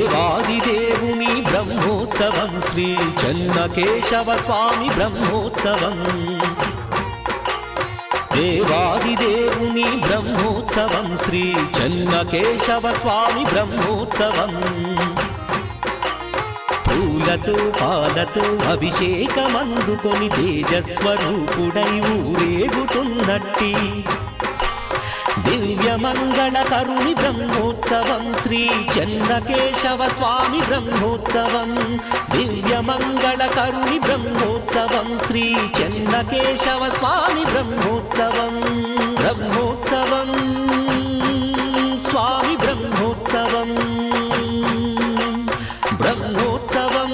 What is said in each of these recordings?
దేవాదిదేవుని బ్రహ్మోత్సవం శ్రీ చెన్నకేశవ స్వామి బ్రహ్మోత్సవం దేవాదిదేవుని బ్రహ్మోత్సవం శ్రీ చెన్నకేశవ స్వామి బ్రహ్మోత్సవం పూలతో పాలతో అభిషేకమందుకొని తేజస్వరూపుడై ఊరేగుతున్నట్టి దివ్యమంగళకరుని బ్రహ్మోత్సవం శ్రీ చెన్నకేశవ స్వామి బ్రహ్మోత్సవం దివ్యమంగళకరుని బ్రహ్మోత్సవం శ్రీ చెన్నకేశవ స్వామి బ్రహ్మోత్సవం బ్రహ్మోత్సవం స్వామి బ్రహ్మోత్సవం బ్రహ్మోత్సవం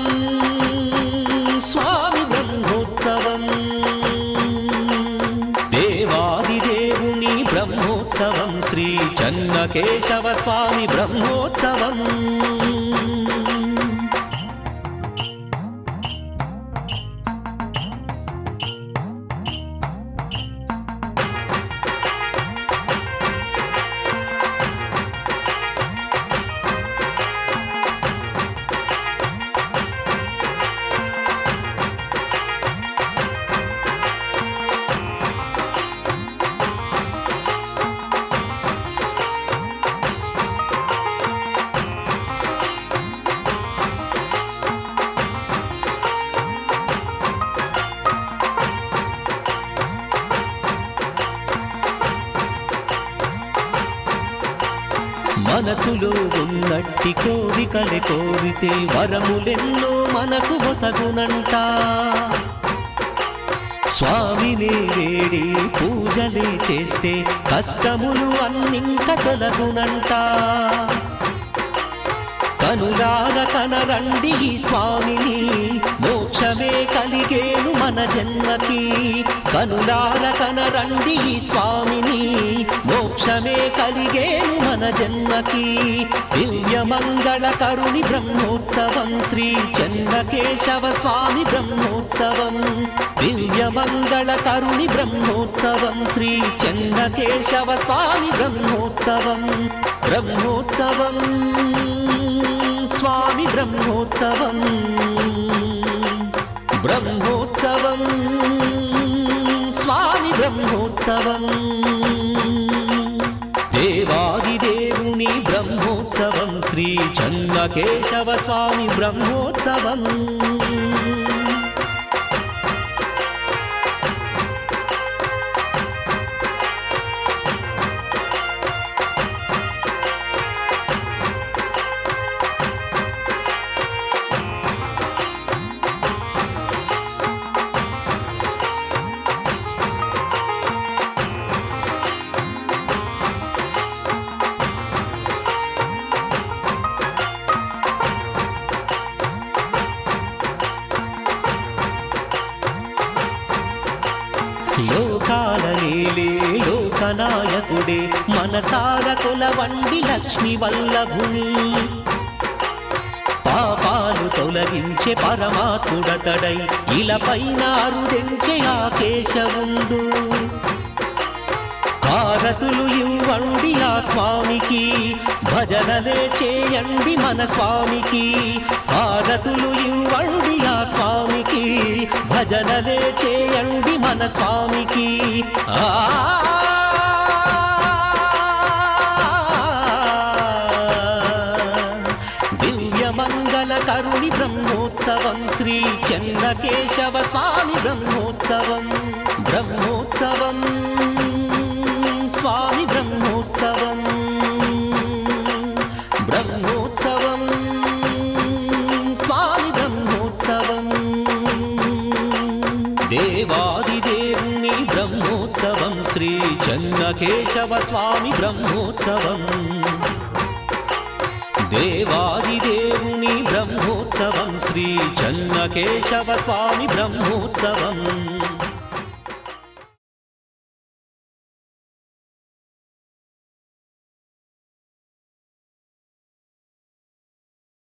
స్వామి బ్రహ్మోత్సవం దేవాదిదేవుని బ్రహ్మోత్సవం శ్రీ చెన్నకేశవ స్వామి బ్రహ్మోత్సవం మనసులో ఉన్నట్టి కోరికలే కోరితే వరములెన్నో మనకు వసగునంట స్వామిని వేడి పూజలే చేస్తే కష్టములు అన్నింక తొలగునంట కనులార కనరండి స్వామిని మోక్షమే కలిగేను మన జన్మకి కనులార కనరండి స్వామిని మోక్షమే కలిగేను మన జన్మకి దివ్యమంగళకరుని బ్రహ్మోత్సవం శ్రీ చెన్నకేశవ స్వామి బ్రహ్మోత్సవం దివ్యమంగళకరుని బ్రహ్మోత్సవం శ్రీ చెన్నకేశవ స్వామి బ్రహ్మోత్సవం బ్రహ్మోత్సవం స్వామి బ్రహ్మోత్సవం బ్రహ్మోత్సవం స్వామి బ్రహ్మోత్సవం దేవాదిదేవుని బ్రహ్మోత్సవం శ్రీ చెన్నకేశవ స్వామి బ్రహ్మోత్సవం లోకాల నేలే లోకనాయకుడే మనసార కొలవండి లక్ష్మి వల్లభుని పాపాలు తొలగించే పరమాత్ముడతడై ఇలపైన అరుదెంచే ఆ కేశవుండు హారతులు ఇవ్వండి ఆ స్వామికి భజనలే చేయండి మన స్వామికి హారతులు ఇవ్వండి ఆ స్వామికి భజనలే చేయండి మన స్వామికి ఆ స్వామి బ్రహ్మోత్సవం బ్రహ్మోత్సవం స్వామి బ్రహ్మోత్సవం బ్రహ్మోత్సవం స్వామి బ్రహ్మోత్సవం దేవాదిదేవుని బ్రహ్మోత్సవం శ్రీ చెన్నకేశవ స్వామి బ్రహ్మోత్సవం దేవాదిదేవుని బ్రహ్మోత్సవం శ్రీ చెన్నకేశవ స్వామి బ్రహ్మోత్సవం